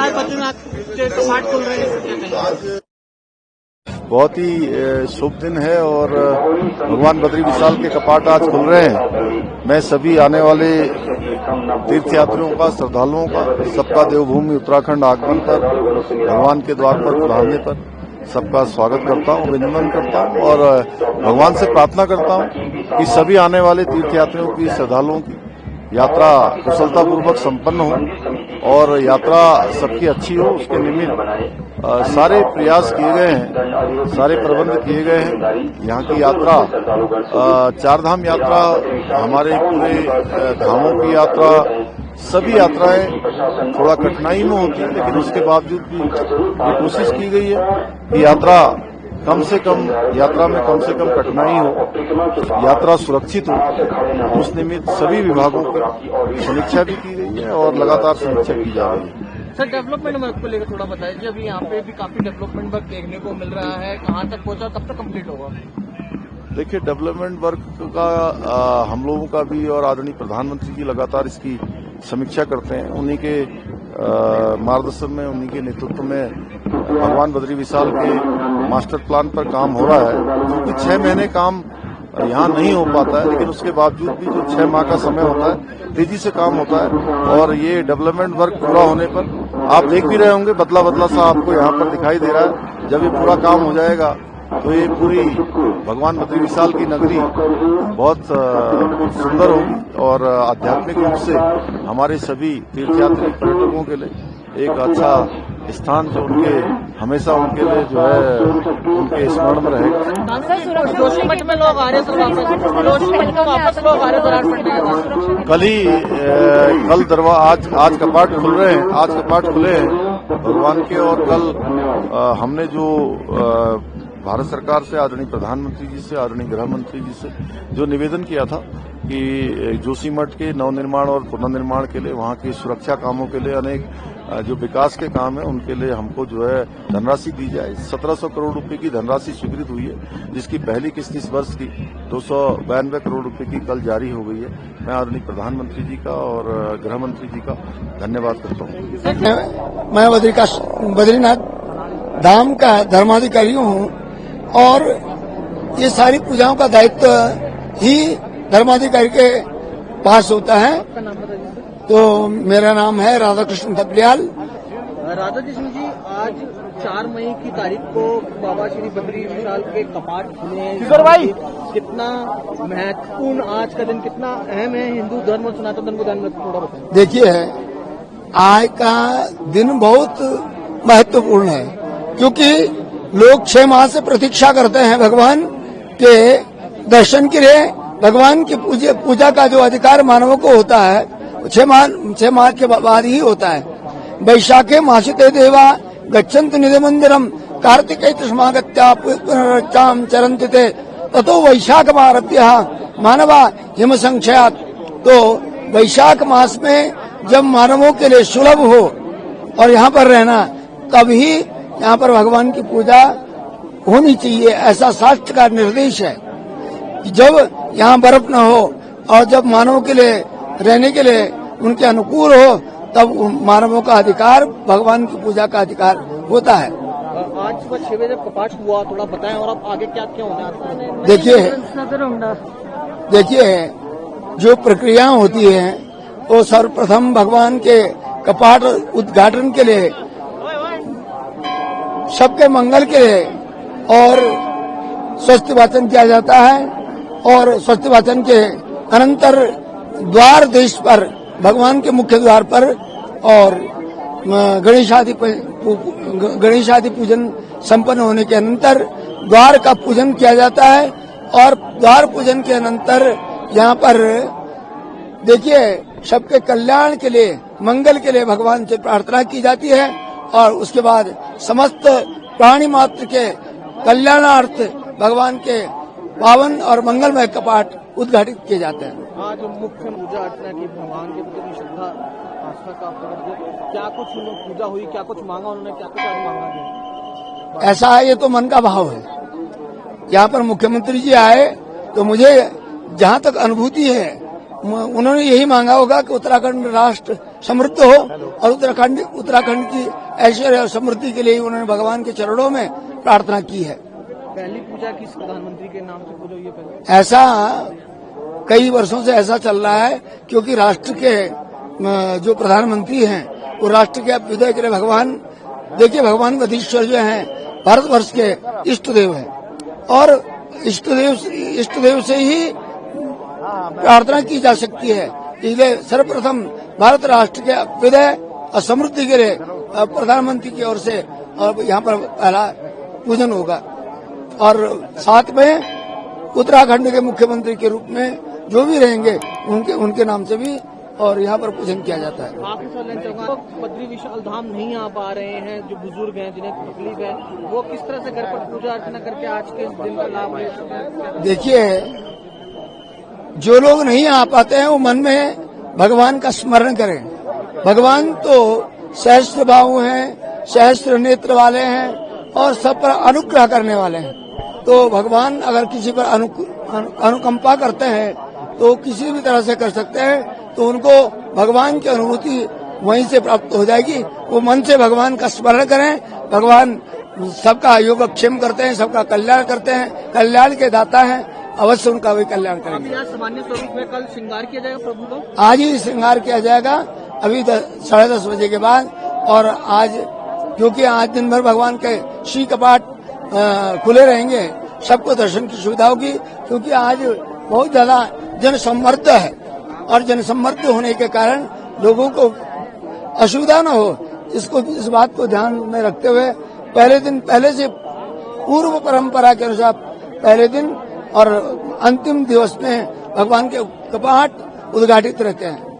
आज बद्रीनाथ के कपाट खुल रहे हैं। बहुत ही शुभ दिन है और भगवान बद्री विशाल के कपाट आज खुल रहे हैं। मैं सभी आने वाले तीर्थयात्रियों का, श्रद्धालुओं का, सबका देवभूमि उत्तराखंड आगमन पर, भगवान के द्वार पर पधारने पर सबका स्वागत करता हूं, अभिनंदन करता हूं और भगवान से प्रार्थना करता हूं कि सभी आने वाले तीर्थयात्रियों की, श्रद्धालुओं की यात्रा कुशलतापूर्वक संपन्न हो और यात्रा सबकी अच्छी हो। उसके निमित्त सारे प्रयास किए गए हैं, सारे प्रबंध किए गए हैं। यहाँ की यात्रा, चारधाम यात्रा, हमारे पूरे धामों की यात्रा, सभी यात्राएं थोड़ा कठिनाई में होती है, लेकिन उसके बावजूद भी ये कोशिश की गई है कि यात्रा में कम से कम कठिनाई हो, यात्रा सुरक्षित हो। उस निमित्त सभी विभागों की समीक्षा भी की गई है और लगातार समीक्षा की जा रही है। सर, डेवलपमेंट वर्क को लेकर थोड़ा बताइए। अभी यहाँ पे भी काफी डेवलपमेंट वर्क देखने को मिल रहा है, कहाँ तक पहुंचा, कब तक कंप्लीट होगा? देखिए, डेवलपमेंट वर्क का हम लोगों का भी और आदरणीय प्रधानमंत्री जी लगातार इसकी समीक्षा करते हैं। उन्हीं के मार्गदर्शन में, उन्हीं के नेतृत्व में भगवान बद्री विशाल के मास्टर प्लान पर काम हो रहा है, क्योंकि 6 महीने काम यहाँ नहीं हो पाता है, लेकिन उसके बावजूद भी जो 6 माह का समय होता है, तेजी से काम होता है। और ये डेवलपमेंट वर्क पूरा होने पर आप देख भी रहे होंगे, बदला बदला सा आपको यहाँ पर दिखाई दे रहा है। जब ये पूरा काम हो जाएगा तो ये पूरी भगवान बद्री विशाल की नगरी बहुत सुंदर होगी और आध्यात्मिक रूप से हमारे सभी तीर्थयात्री पर्यटकों के लिए एक अच्छा स्थान, जो हमेशा उनके लिए जो है उनके स्मरण में रहेगा। जोशीमठ में लोग आ रहे हैं, जोशीमठ में वापस लोग आ रहे कल आज कपाट खुल रहे हैं, आज कपाट खुले हैं भगवान के। और कल हमने जो भारत सरकार से, आदरणीय प्रधानमंत्री जी से, आदरणीय गृह मंत्री जी से जो निवेदन किया था कि जोशीमठ के नवनिर्माण और पुनर्निर्माण के लिए, वहां की सुरक्षा कामों के लिए, अनेक जो विकास के काम है उनके लिए हमको जो है धनराशि दी जाए। 1700 करोड़ रुपए की धनराशि स्वीकृत हुई है, जिसकी पहली किस्त इस वर्ष की 292 करोड़ रुपए की कल जारी हो गई है। मैं आदरणीय प्रधानमंत्री जी का और गृह मंत्री जी का धन्यवाद करता हूँ। मैं बद्रीनाथ धाम का धर्माधिकारी हूँ और ये सारी पूजाओं का दायित्व ही धर्माधिकारी के पास होता है। तो मेरा नाम है राधाकृष्ण थपलियाल। राधाकृष्ण जी, आज 4 मई की तारीख को बाबा श्री बद्री विशाल के कपाट खुले हैं। कितना महत्वपूर्ण आज का दिन, कितना अहम है हिंदू धर्म और सनातन धर्म को ध्यान में थोड़ा बताएं। देखिए, आज का दिन बहुत महत्वपूर्ण है, क्योंकि लोग 6 माह से प्रतीक्षा करते हैं भगवान के दर्शन के लिए। भगवान की पूजा का जो अधिकार मानवों को होता है 6 माह के बाद ही होता है। वैशाखे मासिते देवा गच्छन्तु निधि मंदिरम कार्तिके तस्मागत्या पुनरच्चाम चरन्ति ते ततो वैशाखमारभ्य मानवा हिम संख्यात। तो वैशाख मास में जब मानवों के लिए सुलभ हो और यहाँ पर रहना, तभी यहाँ पर भगवान की पूजा होनी चाहिए। ऐसा शास्त्र का निर्देश है कि जब यहाँ बर्फ न हो और जब मानवों के लिए रहने के लिए उनके अनुकूल हो, तब मानवों का अधिकार, भगवान की पूजा का अधिकार होता है। आज सुबह 6 बजे जब कपाट हुआ, थोड़ा बताएं और अब आगे क्या क्या होना है? देखिए, जो प्रक्रिया होती है वो सर्वप्रथम भगवान के कपाट उद्घाटन के लिए, सबके मंगल के लिए और स्वस्ति वाचन किया जाता है। और स्वस्ति वाचन के अनंतर द्वार देश पर, भगवान के मुख्य द्वार पर और गणेशादि पूजन संपन्न होने के अनंतर द्वार का पूजन किया जाता है। और द्वार पूजन के अनंतर यहाँ पर देखिए, सबके कल्याण के लिए, मंगल के लिए भगवान से प्रार्थना की जाती है और उसके बाद समस्त प्राणी मात्र के कल्याणार्थ भगवान के पावन और मंगलमय कपाट उद्घाटित किए जाते हैं। आज मुख्य पूजा अर्चना की, भगवान के प्रति श्रद्धा आस्था का प्रकट, क्या कुछ पूजा हुई, क्या कुछ मांगा उन्होंने, क्या कुछ आज मांगा गया? ऐसा है, ये तो मन का भाव है। यहाँ पर मुख्यमंत्री जी आए तो मुझे जहाँ तक अनुभूति है उन्होंने यही मांगा होगा कि उत्तराखंड राष्ट्र समृद्ध हो, और उत्तराखंड की ऐश्वर्य और समृद्धि के लिए उन्होंने भगवान के चरणों में प्रार्थना की है। पहली पूजा किस प्रधानमंत्री के नाम से पूजा हुई है पहले? ऐसा कई वर्षों से ऐसा चल रहा है, क्योंकि राष्ट्र के जो प्रधानमंत्री हैं वो राष्ट्र के अभ्युदय के लिए भगवान, देखिए भगवान गदीश्वर जो हैं भारतवर्ष के इष्ट देव हैं, और इष्ट देव से ही प्रार्थना की जा सकती है। इसलिए सर्वप्रथम भारत राष्ट्र के अभ्युदय और समृद्धि के लिए प्रधानमंत्री की ओर से और यहाँ पर पहला पूजन होगा, और साथ में उत्तराखंड के मुख्यमंत्री के रूप में जो भी रहेंगे उनके नाम से भी और यहाँ पर पूजन किया जाता है। आखिरी सवाल लेना चाहूंगा, बद्री विशाल धाम नहीं आ पा रहे हैं, जो बुजुर्ग हैं जिन्हें तकलीफ है, वो किस तरह से घर पर पूजा अर्चना करके आज के दिन का लाभ ले सकते हैं? देखिए, जो लोग नहीं आ पाते हैं वो मन में भगवान का स्मरण करें। भगवान तो सहस्त्र बाहु हैं, सहस्त्र नेत्र वाले हैं और सब पर अनुग्रह करने वाले हैं। तो भगवान अगर किसी पर अनुकंपा करते हैं तो किसी भी तरह से कर सकते हैं, तो उनको भगवान की अनुभूति वहीं से प्राप्त हो जाएगी। वो मन से भगवान का स्मरण करें। भगवान सबका योगक्षेम करते हैं, सबका कल्याण करते हैं, कल्याण के दाता हैं, अवश्य उनका भी कल्याण करेंगे। आज सामान्य स्वरूप में कल श्रृंगार किया जाएगा प्रभु का? आज ही श्रृंगार किया जाएगा, अभी 10:30 बजे के बाद। और आज क्योंकि आज दिन भर भगवान के श्री कपाट खुले रहेंगे, सबको दर्शन की सुविधा होगी, क्योंकि आज बहुत ज्यादा जनसम्मर्द है, और जनसम्मर्द होने के कारण लोगों को असुविधा न हो, इस बात को ध्यान में रखते हुए पहले से पूर्व परंपरा के अनुसार पहले दिन और अंतिम दिवस में भगवान के कपाट उद्घाटित रहते हैं।